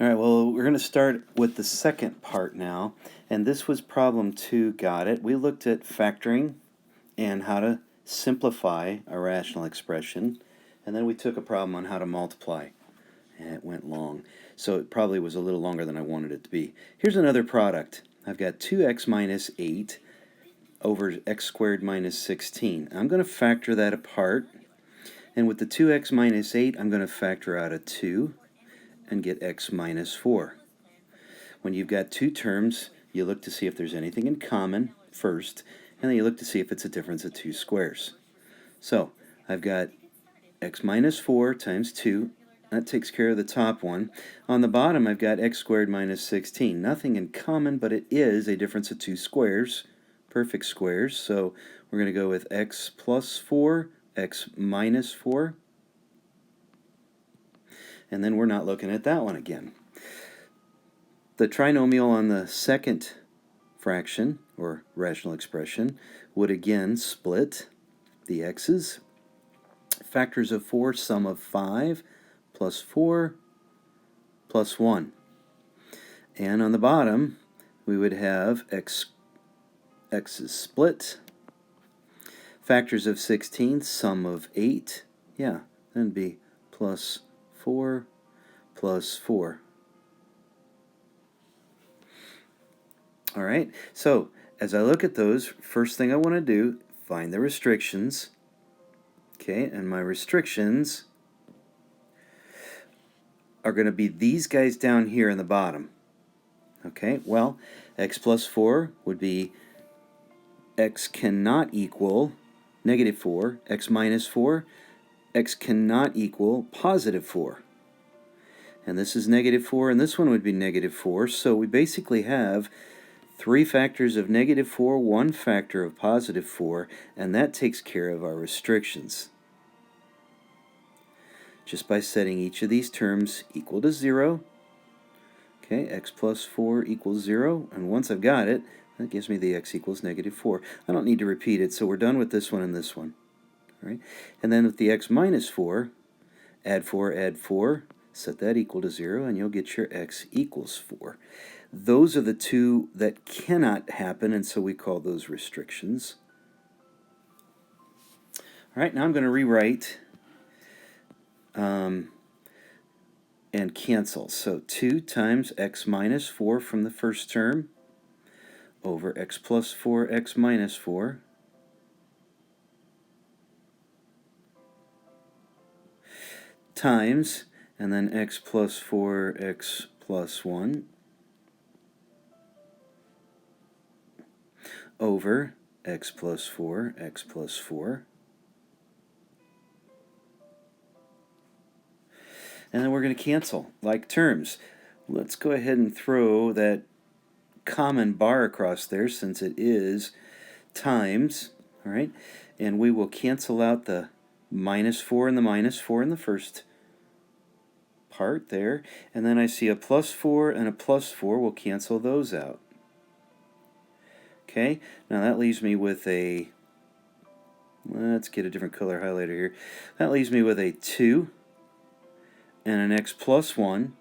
All right, well, we're going to start with the second part now, and this was problem 2, got it. We looked at factoring and how to simplify a rational expression, and then we took a problem on how to multiply, and it went long. So it probably was a little longer than I wanted it to be. Here's another product. I've got 2x minus 8 over x squared minus 16. I'm going to factor that apart, and with the 2x minus 8, I'm going to factor out a 2 and get x minus 4. When you've got two terms, you look to see if there's anything in common first, and then you look to see if it's a difference of two squares. So I've got x minus 4 times 2. That takes care of the top one. On the bottom, I've got x squared minus 16. Nothing in common, but it is a difference of two squares, perfect squares. So we're going to go with x plus 4, x minus 4. And then we're not looking at that one again. The trinomial on the second fraction, or rational expression, would again split the x's. Factors of 4, sum of 5, plus 4, plus 1. And on the bottom, we would have x is split. Factors of 16, sum of 8. Yeah, that'd be plus 4, plus 4. All right, so as I look at those, first thing I want to do, find the restrictions. Okay, and my restrictions are going to be these guys down here in the bottom. Okay, well, x plus 4 would be x cannot equal negative 4, x minus 4, x cannot equal positive 4. And this is negative 4, and this one would be negative 4, so we basically have 3 factors of negative 4, 1 factor of positive 4, and that takes care of our restrictions. Just by setting each of these terms equal to 0. Okay, x plus 4 equals 0, and once I've got it, that gives me the x equals negative 4. I don't need to repeat it, so we're done with this one and this one. All right? And then with the x minus 4, add 4, set that equal to 0, and you'll get your x equals 4. Those are the two that cannot happen, and so we call those restrictions. All right, now I'm going to rewrite and cancel. So 2 times x minus 4 from the first term over x plus 4, x minus 4. Times, and then x plus 4, x plus 1. Over x plus 4, x plus 4. And then we're going to cancel, like terms. Let's go ahead and throw that common bar across there since it is times, all right? And we will cancel out the minus 4 and the minus 4 in the first part there. And then I see a plus 4 and a plus 4. We'll cancel those out. Okay, now that leaves me with a, let's get a different color highlighter here. That leaves me with a 2 and an x plus 1,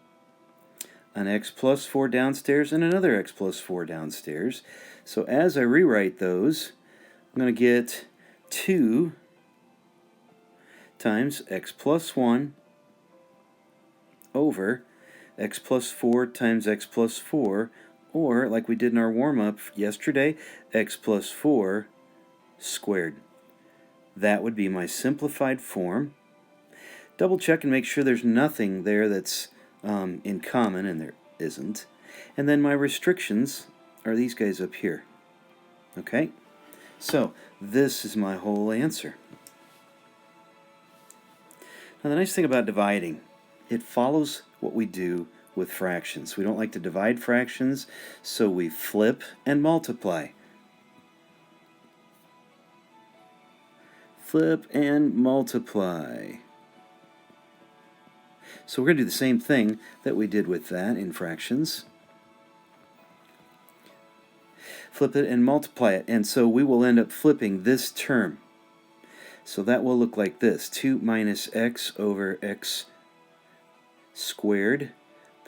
an x plus 4 downstairs, and another x plus 4 downstairs. So as I rewrite those, I'm going to get 2 times x plus 1 over x plus 4 times x plus 4, or, like we did in our warm-up yesterday, x plus 4 squared. That would be my simplified form. Double check and make sure there's nothing there that's in common, and there isn't. And then my restrictions are these guys up here. Okay? So, this is my whole answer. Now, the nice thing about dividing, it follows what we do with fractions. We don't like to divide fractions, so we flip and multiply. Flip and multiply. So we're going to do the same thing that we did with that in fractions. Flip it and multiply it, and so we will end up flipping this term. So that will look like this: 2 minus x over x squared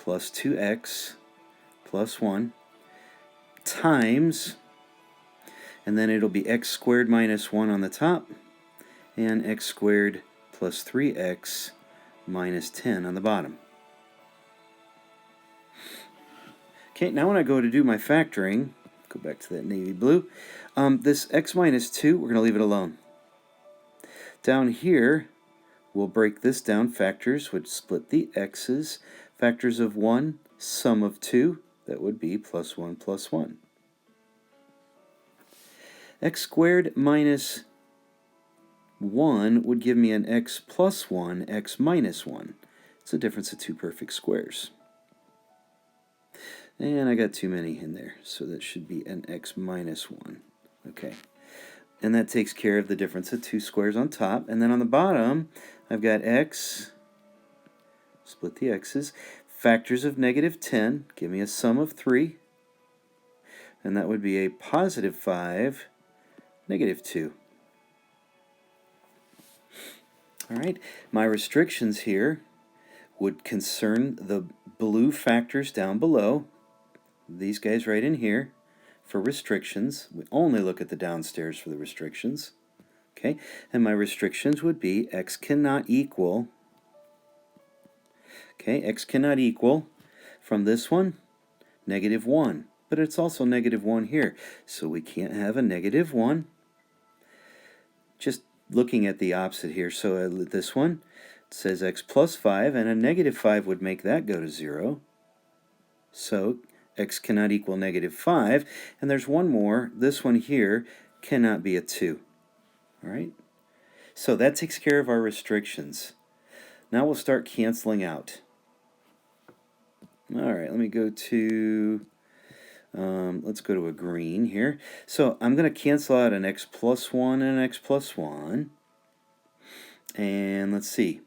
plus 2x plus 1 times, and then it'll be x squared minus 1 on the top, and x squared plus 3x minus 10 on the bottom. Okay, now when I go to do my factoring, go back to that navy blue, this x minus 2, we're going to leave it alone. Down here, we'll break this down. Factors would split the x's. Factors of 1, sum of 2, that would be plus 1 plus 1. X squared minus 1 would give me an x plus 1, x minus 1. It's a difference of two perfect squares. And I got too many in there, so that should be an x minus 1. Okay. And that takes care of the difference of two squares on top. And then on the bottom, I've got x, split the x's, factors of negative 10, give me a sum of 3. And that would be a positive 5, negative 2. All right, my restrictions here would concern the blue factors down below, these guys right in here. For restrictions, we only look at the downstairs for the restrictions. Okay, and my restrictions would be x cannot equal, x cannot equal from this one, negative 1. But it's also negative 1 here, so we can't have a negative 1. Just looking at the opposite here, so this one says x plus 5, and a negative 5 would make that go to 0. So x cannot equal negative 5, and there's one more. This one here cannot be a 2. All right? So that takes care of our restrictions. Now we'll start canceling out. All right, let me go to, let's go to a green here. So I'm going to cancel out an x plus 1 and an x plus 1. And let's see.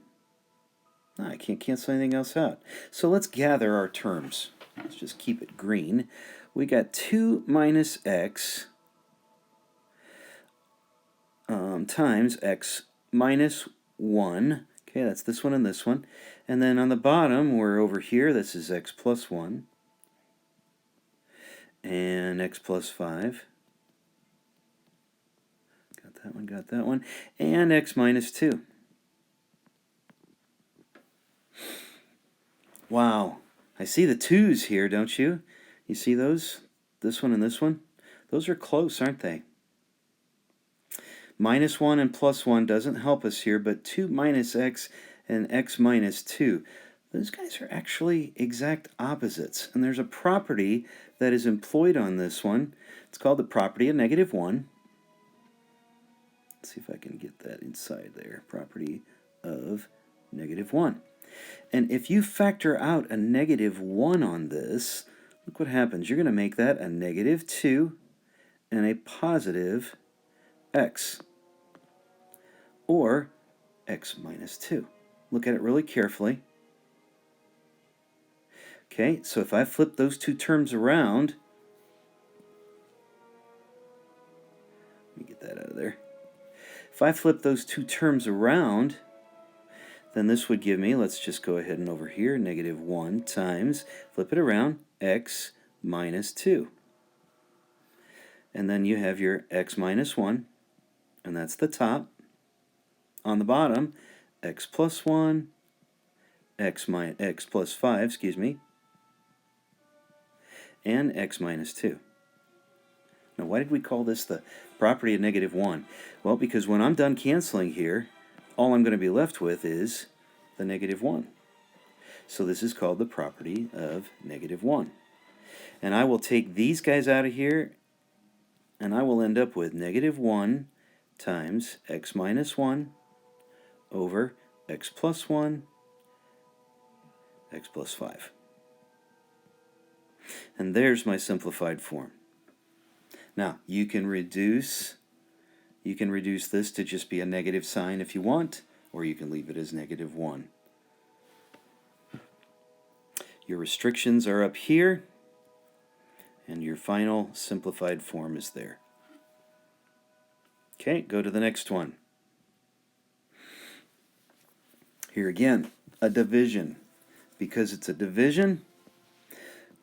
I can't cancel anything else out. So let's gather our terms. Let's just keep it green. We got 2 minus x times x minus 1. Okay, that's this one and this one. And then on the bottom, we're over here. This is x plus 1 and x plus 5. Got that one. And x minus 2. Wow. I see the 2's here, don't you? You see those? This one and this one? Those are close, aren't they? Minus 1 and plus 1 doesn't help us here, but 2 minus x and x minus 2. Those guys are actually exact opposites. And there's a property that is employed on this one. It's called the property of negative 1. Let's see if I can get that inside there. Property of negative 1. And if you factor out a negative 1 on this, look what happens. You're going to make that a negative 2 and a positive x, or x minus 2. Look at it really carefully. Okay, so if I flip those two terms around, let me get that out of there. If I flip those two terms around, then this would give me, let's just go ahead and over here, negative 1 times, flip it around, x minus 2. And then you have your x minus 1, and that's the top. On the bottom, x plus 1, x plus 5, excuse me, and x minus 2. Now, why did we call this the property of negative 1? Well, because when I'm done canceling here, all I'm going to be left with is the negative 1. So this is called the property of negative 1. And I will take these guys out of here, and I will end up with negative 1 times x minus 1 over x plus 1, x plus 5. And there's my simplified form. Now, you can reduce this to just be a negative sign if you want, or you can leave it as negative 1. Your restrictions are up here, and your final simplified form is there. Okay, go to the next one. Here again, a division. because it's a division,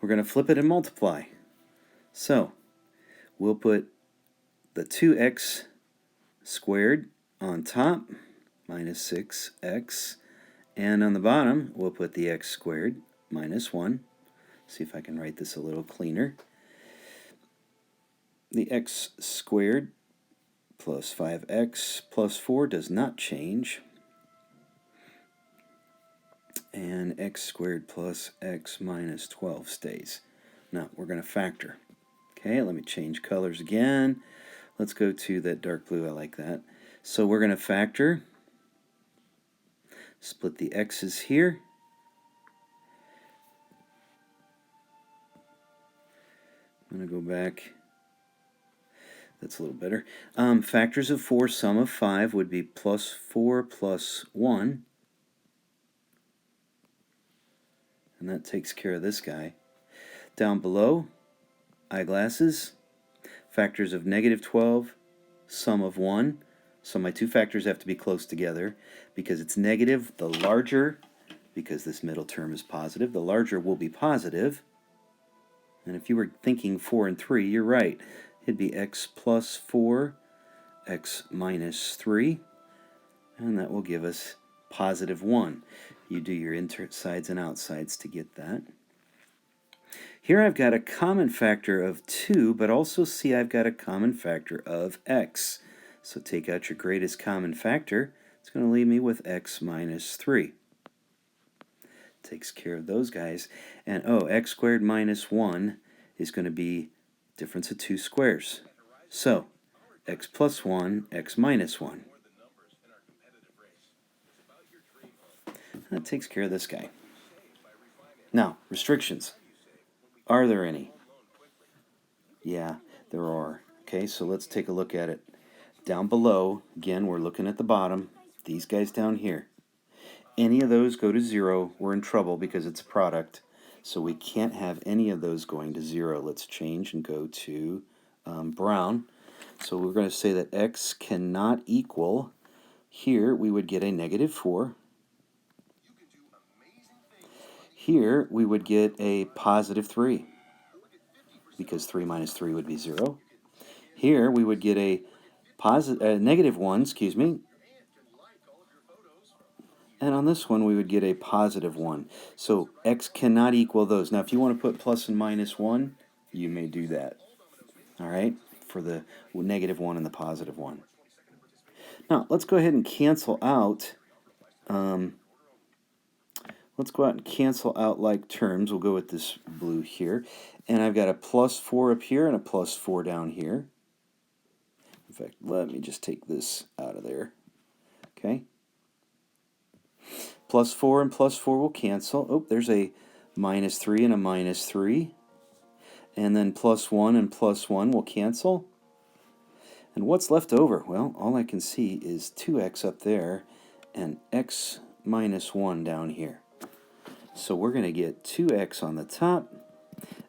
we're going to flip it and multiply. So we'll put the 2x squared on top, minus 6x, and on the bottom we'll put the x squared minus 1. See if I can write this a little cleaner. The x squared plus 5x plus 4 does not change. And x squared plus x minus 12 stays. Now we're going to factor. Okay, let me change colors again. Let's go to that dark blue. I like that. So we're going to factor. Split the x's here. I'm going to go back. That's a little better. Factors of 4, sum of 5 would be plus 4 plus 1. And that takes care of this guy. Down below, eyeglasses, factors of negative 12, sum of 1. So my two factors have to be close together. Because it's negative, the larger, because this middle term is positive, the larger will be positive. And if you were thinking 4 and 3, you're right. It'd be x plus 4, x minus 3, and that will give us positive 1. You do your insides and outsides to get that. Here I've got a common factor of 2, but also see I've got a common factor of x. So take out your greatest common factor. It's going to leave me with x minus 3. Takes care of those guys. And x squared minus 1 is going to be difference of 2 squares. So x plus 1, x minus 1. That takes care of this guy. Now, restrictions. Are there any? Yeah, there are. Okay, so let's take a look at it. Down below, again, we're looking at the bottom. These guys down here. Any of those go to 0, we're in trouble because it's a product. So we can't have any of those going to 0. Let's change and go to brown. So we're going to say that x cannot equal. Here we would get a negative 4. Here we would get a positive 3, because 3 minus 3 would be 0. Here we would get a negative 1, excuse me. And on this one we would get a positive 1. So x cannot equal those. Now if you want to put plus and minus 1, you may do that. All right, for the negative 1 and the positive 1. Now let's go ahead and cancel out. Let's go out and cancel out like terms. We'll go with this blue here. And I've got a plus 4 up here and a plus 4 down here. In fact, let me just take this out of there. Okay. Plus 4 and plus 4 will cancel. Oh, there's a minus 3 and a minus 3. And then plus 1 and plus 1 will cancel. And what's left over? Well, all I can see is 2x up there and x minus 1 down here. So we're going to get 2x on the top,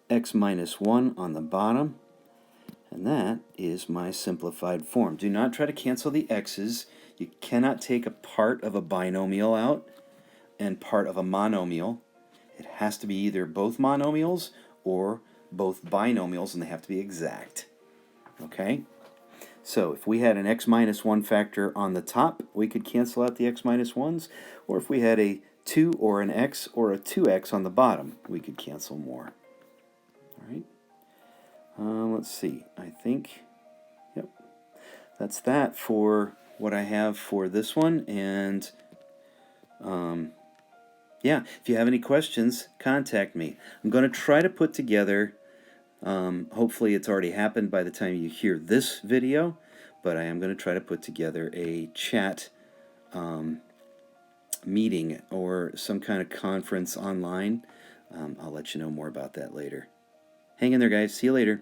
x minus 1 on the bottom, and that is my simplified form. Do not try to cancel the x's. You cannot take a part of a binomial out and part of a monomial. It has to be either both monomials or both binomials, and they have to be exact. Okay? So if we had an x minus 1 factor on the top, we could cancel out the x minus 1s, or if we had a 2 or an x or a 2x on the bottom, we could cancel more. All right. Let's see. I think, yep, that's that for what I have for this one. And yeah, if you have any questions, contact me. I'm going to try to put together, hopefully it's already happened by the time you hear this video, but I am going to try to put together a chat meeting or some kind of conference online. I'll let you know more about that later. Hang in there, guys. See you later.